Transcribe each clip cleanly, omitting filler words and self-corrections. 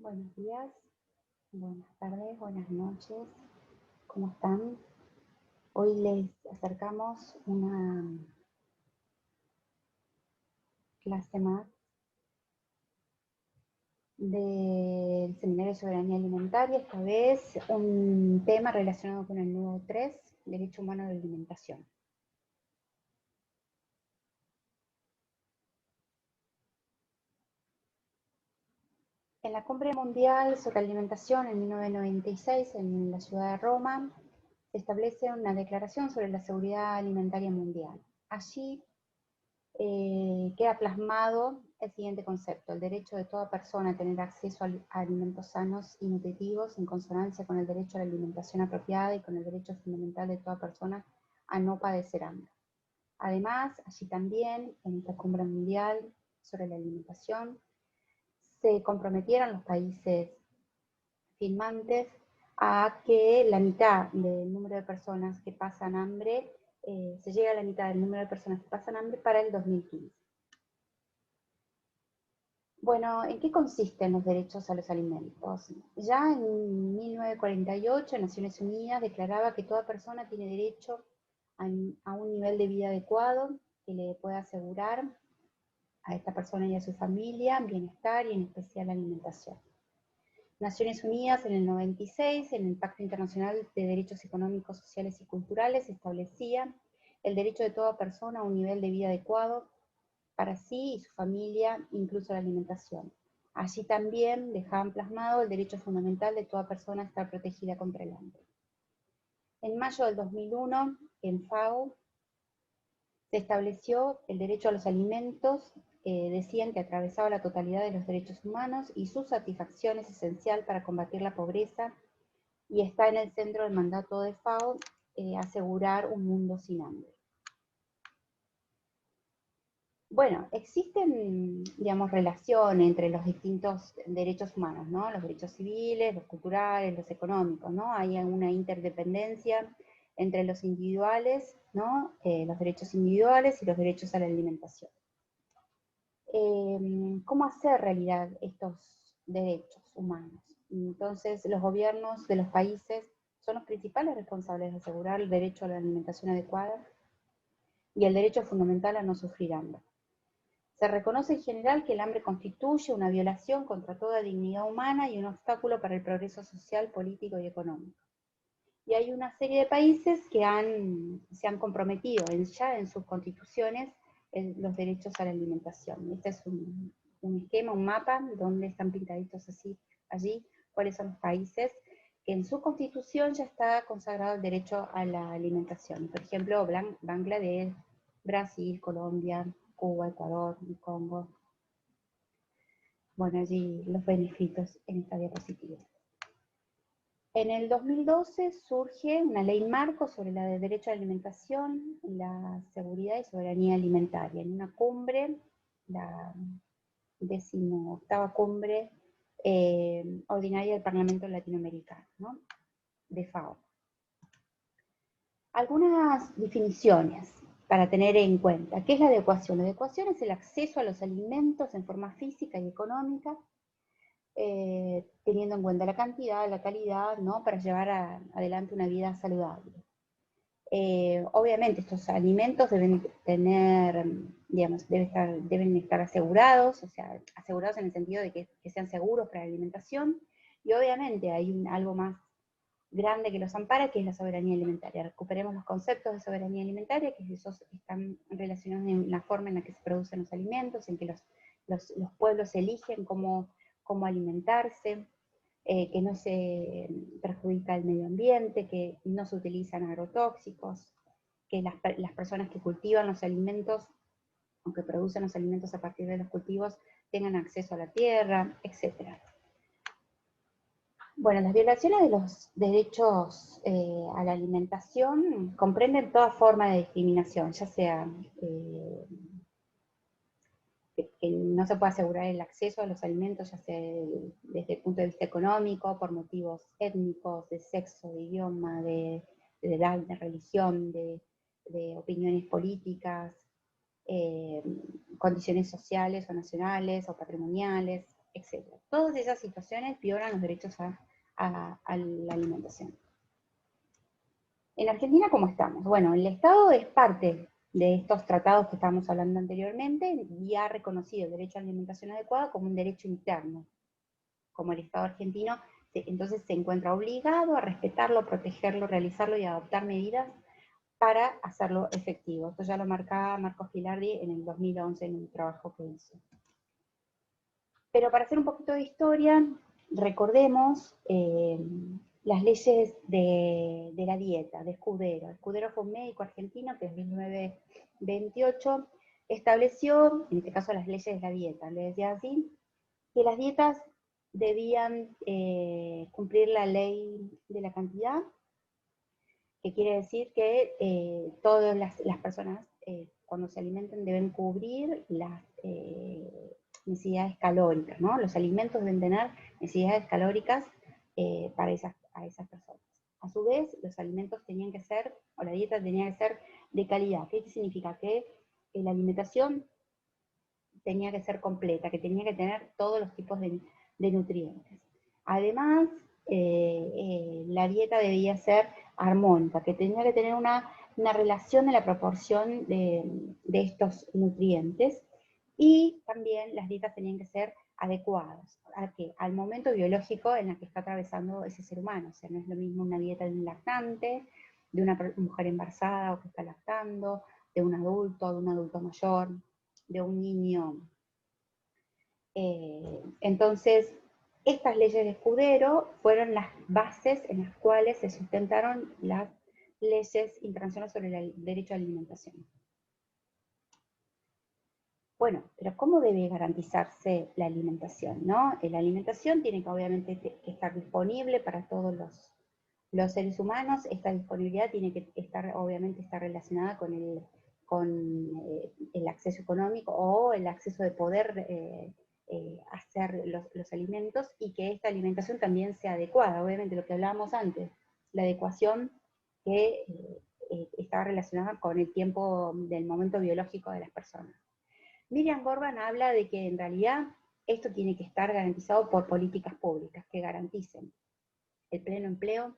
Buenos días, buenas tardes, buenas noches, ¿cómo están? Hoy les acercamos una clase más del Seminario de Soberanía Alimentaria, esta vez un tema relacionado con el nuevo 3, Derecho Humano a la Alimentación. En la Cumbre Mundial sobre Alimentación en 1996, en la ciudad de Roma, se establece una declaración sobre la seguridad alimentaria mundial. Allí queda plasmado el siguiente concepto: el derecho de toda persona a tener acceso a alimentos sanos y nutritivos en consonancia con el derecho a la alimentación apropiada y con el derecho fundamental de toda persona a no padecer hambre. Además, allí también, en esta cumbre mundial sobre la alimentación, se comprometieron los países firmantes a que la mitad del número de personas que pasan hambre, se llegue a la mitad del número de personas que pasan hambre para el 2015. Bueno, ¿en qué consisten los derechos a los alimentos? Ya en 1948 Naciones Unidas declaraba que toda persona tiene derecho a un nivel de vida adecuado que le pueda asegurar a esta persona y a su familia bienestar y en especial alimentación. Naciones Unidas en el 96, en el Pacto Internacional de Derechos Económicos, Sociales y Culturales, establecía el derecho de toda persona a un nivel de vida adecuado para sí y su familia, incluso la alimentación. Allí también dejaban plasmado el derecho fundamental de toda persona a estar protegida contra el hambre. En mayo del 2001, en FAO, se estableció el derecho a los alimentos, decían que atravesaba la totalidad de los derechos humanos y su satisfacción es esencial para combatir la pobreza y está en el centro del mandato de FAO, asegurar un mundo sin hambre. Bueno, existen, digamos, relaciones entre los distintos derechos humanos, ¿no? Los derechos civiles, los culturales, los económicos, ¿no? Hay una interdependencia entre los individuales, ¿no? Los derechos individuales y los derechos a la alimentación. ¿Cómo hacer realidad estos derechos humanos? Entonces, los gobiernos de los países son los principales responsables de asegurar el derecho a la alimentación adecuada y el derecho fundamental a no sufrir hambre. Se reconoce en general que el hambre constituye una violación contra toda dignidad humana y un obstáculo para el progreso social, político y económico. Y hay una serie de países que se han comprometido ya en sus constituciones los derechos a la alimentación. Este es un esquema, un mapa, donde están pintaditos allí cuáles son los países que en su constitución ya está consagrado el derecho a la alimentación. Por ejemplo, Bangladesh, Brasil, Colombia, Cuba, Ecuador, y Congo. Bueno, allí los beneficios en esta diapositiva. En el 2012 surge una ley marco sobre el derecho a la alimentación, la seguridad y soberanía alimentaria, en una cumbre, la 18ª cumbre ordinaria del Parlamento Latinoamericano, ¿no? De FAO. Algunas definiciones para tener en cuenta. ¿Qué es la adecuación? La adecuación es el acceso a los alimentos en forma física y económica, teniendo en cuenta la cantidad, la calidad, ¿no? Para llevar adelante una vida saludable. Obviamente estos alimentos deben tener, digamos, deben estar asegurados, o sea, asegurados en el sentido de que sean seguros para la alimentación, y obviamente hay algo más grande que los ampara, que es la soberanía alimentaria. Recuperemos los conceptos de soberanía alimentaria, que esos están relacionados en la forma en la que se producen los alimentos, en que los pueblos eligen cómo alimentarse, que no se perjudica el medio ambiente, que no se utilizan agrotóxicos, que las personas que cultivan los alimentos, o que producen los alimentos a partir de los cultivos, tengan acceso a la tierra, etc. Bueno, las violaciones de los derechos a la alimentación comprenden toda forma de discriminación, ya sea que no se puede asegurar el acceso a los alimentos, ya sea desde el punto de vista económico, por motivos étnicos, de sexo, de idioma, de edad, de religión, de opiniones políticas, condiciones sociales o nacionales o patrimoniales, etc. Todas esas situaciones violan los derechos a la alimentación. En Argentina, ¿cómo estamos? Bueno, el Estado es parte de estos tratados que estábamos hablando anteriormente y ha reconocido el derecho a la alimentación adecuada como un derecho interno. Como el Estado argentino, entonces se encuentra obligado a respetarlo, protegerlo, realizarlo y adoptar medidas para hacerlo efectivo. Esto ya lo marcaba Marcos Gilardi en el 2011 en un trabajo que hizo. Pero para hacer un poquito de historia, recordemos las leyes de la dieta, de Escudero. Escudero fue un médico argentino que en 1928 estableció, en este caso, las leyes de la dieta. Le decía así, que las dietas debían cumplir la ley de la cantidad, que quiere decir que todas las personas cuando se alimenten deben cubrir las necesidades calóricas, ¿no? Los alimentos deben tener necesidades calóricas para a esas personas. A su vez, los alimentos tenían que ser, o la dieta tenía que ser de calidad. ¿Qué significa? Que la alimentación tenía que ser completa, que tenía que tener todos los tipos de nutrientes. Además, la dieta debía ser armónica, que tenía que tener una relación de la proporción de estos nutrientes, y también las dietas tenían que ser adecuadas al momento biológico en el que está atravesando ese ser humano. O sea, no es lo mismo una dieta de un lactante, de una mujer embarazada o que está lactando, de un adulto mayor, de un niño. Entonces, estas leyes de Escudero fueron las bases en las cuales se sustentaron las leyes internacionales sobre el derecho a la alimentación. Bueno, pero ¿cómo debe garantizarse la alimentación, no? La alimentación tiene que obviamente estar disponible para todos los seres humanos. Esta disponibilidad tiene que obviamente estar relacionada con el acceso económico o el acceso de poder hacer los alimentos, y que esta alimentación también sea adecuada. Obviamente lo que hablábamos antes, la adecuación que estaba relacionada con el tiempo del momento biológico de las personas. Miriam Gorban habla de que en realidad esto tiene que estar garantizado por políticas públicas que garanticen el pleno empleo,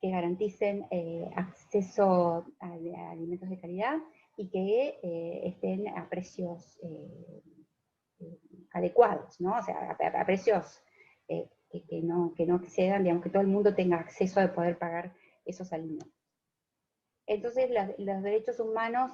que garanticen acceso a alimentos de calidad y que estén a precios adecuados, ¿no? O sea, a precios que no excedan, digamos, que todo el mundo tenga acceso a poder pagar esos alimentos. Entonces, los derechos humanos,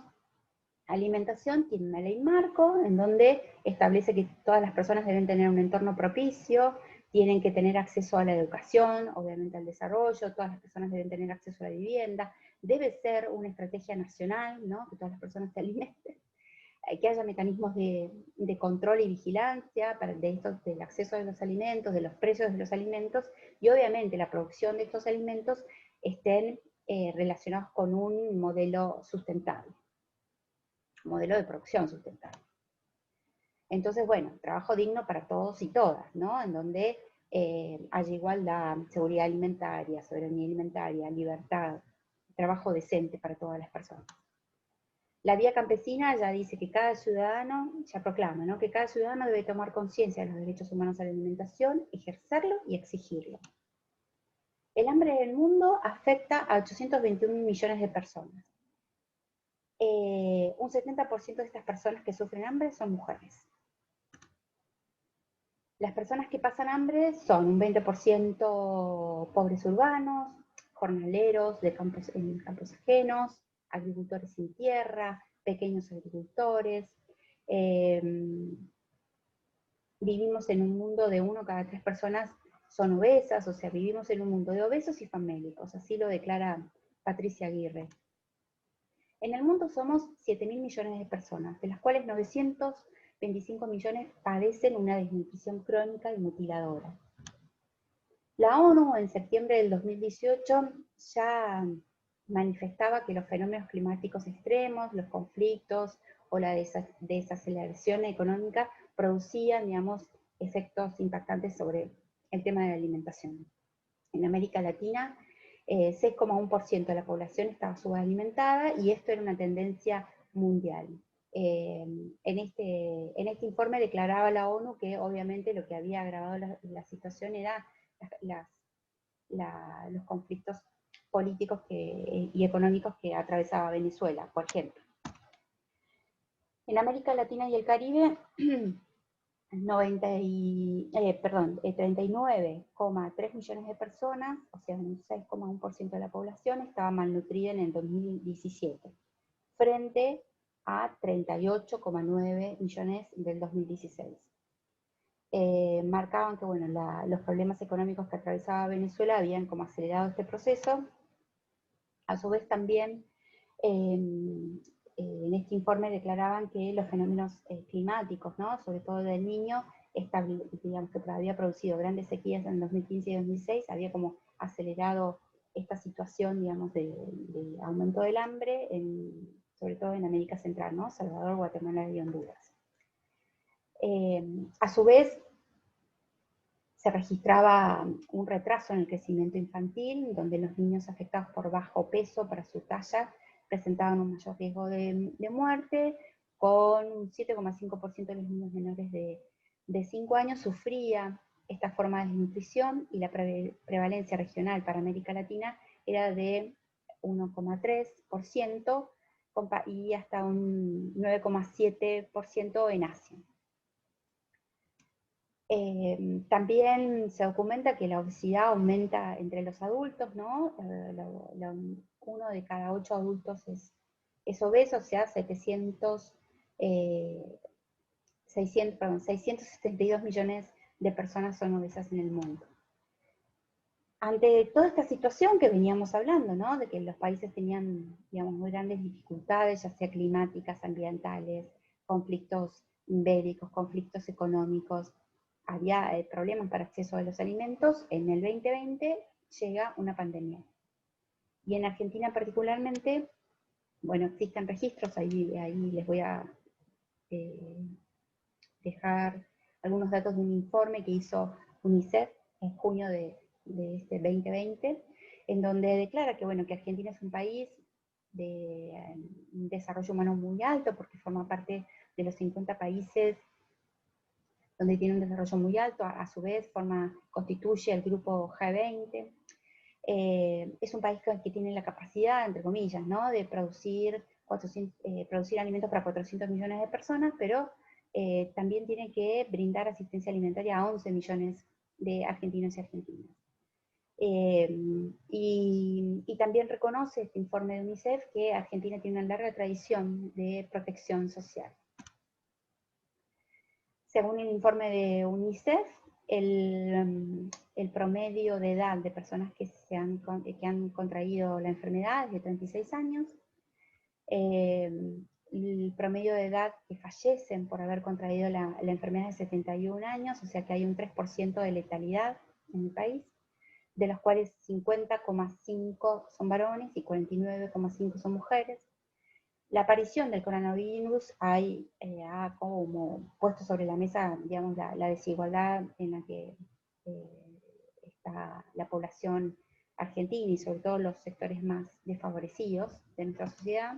alimentación, tiene una ley marco en donde establece que todas las personas deben tener un entorno propicio, tienen que tener acceso a la educación, obviamente al desarrollo, todas las personas deben tener acceso a la vivienda, debe ser una estrategia nacional, ¿no? Que todas las personas se alimenten, que haya mecanismos de control y vigilancia del acceso a los alimentos, de los precios de los alimentos, y obviamente la producción de estos alimentos estén relacionados con un modelo sustentable, modelo de producción sustentable. Entonces, bueno, trabajo digno para todos y todas, ¿no? En donde haya igualdad, seguridad alimentaria, soberanía alimentaria, libertad, trabajo decente para todas las personas. La vía campesina ya dice que cada ciudadano, ya proclama, ¿no? Que cada ciudadano debe tomar conciencia de los derechos humanos a la alimentación, ejercerlo y exigirlo. El hambre en el mundo afecta a 821 millones de personas. Un 70% de estas personas que sufren hambre son mujeres. Las personas que pasan hambre son un 20% pobres urbanos, jornaleros en campos ajenos, agricultores sin tierra, pequeños agricultores. Vivimos en un mundo de 1 cada 3 personas son obesas, o sea, vivimos en un mundo de obesos y famélicos, así lo declara Patricia Aguirre. En el mundo somos 7.000 millones de personas, de las cuales 925 millones padecen una desnutrición crónica y mutiladora. La ONU en septiembre del 2018 ya manifestaba que los fenómenos climáticos extremos, los conflictos o la desaceleración económica producían, digamos, efectos impactantes sobre el tema de la alimentación. En América Latina, 6,1% de la población estaba subalimentada, y esto era una tendencia mundial. En este informe declaraba la ONU que obviamente lo que había agravado la situación era los conflictos políticos y económicos que atravesaba Venezuela, por ejemplo. En América Latina y el Caribe, 39,3 millones de personas, o sea, un 6,1% de la población, estaba malnutrida en el 2017, frente a 38,9 millones del 2016. Marcaban que bueno, los problemas económicos que atravesaba Venezuela habían como acelerado este proceso. A su vez también en este informe declaraban que los fenómenos climáticos, ¿no? Sobre todo del Niño, digamos que había producido grandes sequías en 2015 y 2006, había como acelerado esta situación, digamos, de aumento del hambre, sobre todo en América Central, ¿no? Salvador, Guatemala y Honduras. A su vez, se registraba un retraso en el crecimiento infantil, donde los niños afectados por bajo peso para su talla presentaban un mayor riesgo de muerte, con un 7,5% de los niños menores de 5 años sufría esta forma de desnutrición, y la prevalencia regional para América Latina era de 1,3% y hasta un 9,7% en Asia. También se documenta que la obesidad aumenta entre los adultos, ¿no? Uno de cada 8 adultos es obeso, o sea, 672 millones de personas son obesas en el mundo. Ante toda esta situación que veníamos hablando, ¿no? De que los países tenían, digamos, muy grandes dificultades, ya sea climáticas, ambientales, conflictos bélicos, conflictos económicos, había problemas para acceso a los alimentos, en el 2020 llega una pandemia. Y en Argentina particularmente, bueno, existen registros, ahí les voy a dejar algunos datos de un informe que hizo UNICEF en junio de este 2020, en donde declara que, bueno, que Argentina es un país de un desarrollo humano muy alto, porque forma parte de los 50 países donde tiene un desarrollo muy alto, a su vez constituye el grupo G20. Es un país que tiene la capacidad, entre comillas, ¿no? de producir alimentos para 400 millones de personas, pero también tiene que brindar asistencia alimentaria a 11 millones de argentinos y argentinas. Y también reconoce este informe de UNICEF que Argentina tiene una larga tradición de protección social. Según el informe de UNICEF, el promedio de edad de personas que han contraído la enfermedad es de 36 años. El promedio de edad que fallecen por haber contraído la enfermedad es de 71 años, o sea que hay un 3% de letalidad en el país, de los cuales 50,5 son varones y 49,5 son mujeres. La aparición del coronavirus ha como puesto sobre la mesa, digamos, la desigualdad en la que está la población argentina y sobre todo los sectores más desfavorecidos de nuestra sociedad.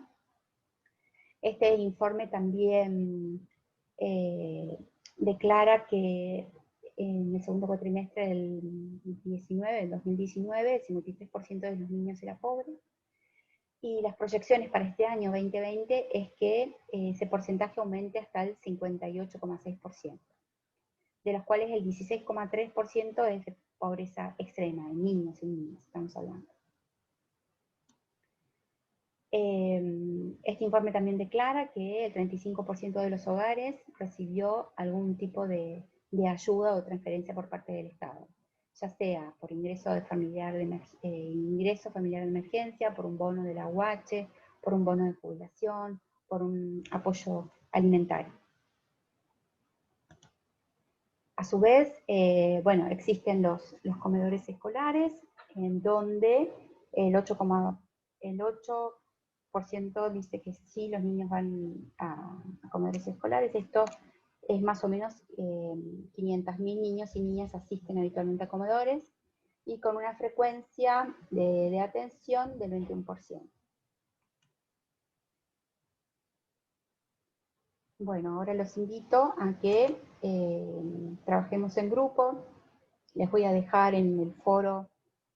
Este informe también declara que en el segundo cuatrimestre del 2019, el 53% de los niños era pobre. Y las proyecciones para este año 2020 es que ese porcentaje aumente hasta el 58,6%, de los cuales el 16,3% es de pobreza extrema, en niños y niñas, estamos hablando. Este informe también declara que el 35% de los hogares recibió algún tipo de ayuda o transferencia por parte del Estado, ya sea por ingreso familiar de emergencia, por un bono de la UH, por un bono de jubilación, por un apoyo alimentario. A su vez, bueno, existen los comedores escolares, en donde el 8% dice que sí, los niños van a comedores escolares. Esto es más o menos 500.000 niños y niñas asisten habitualmente a comedores, y con una frecuencia de atención del 21%. Bueno, ahora los invito a que trabajemos en grupo. Les voy a dejar en el foro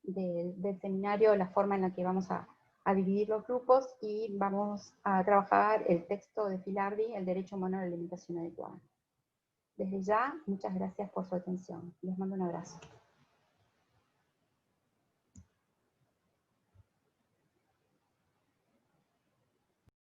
del seminario la forma en la que vamos a dividir los grupos y vamos a trabajar el texto de Filardi, el derecho humano a la alimentación adecuada. Desde ya, muchas gracias por su atención. Les mando un abrazo.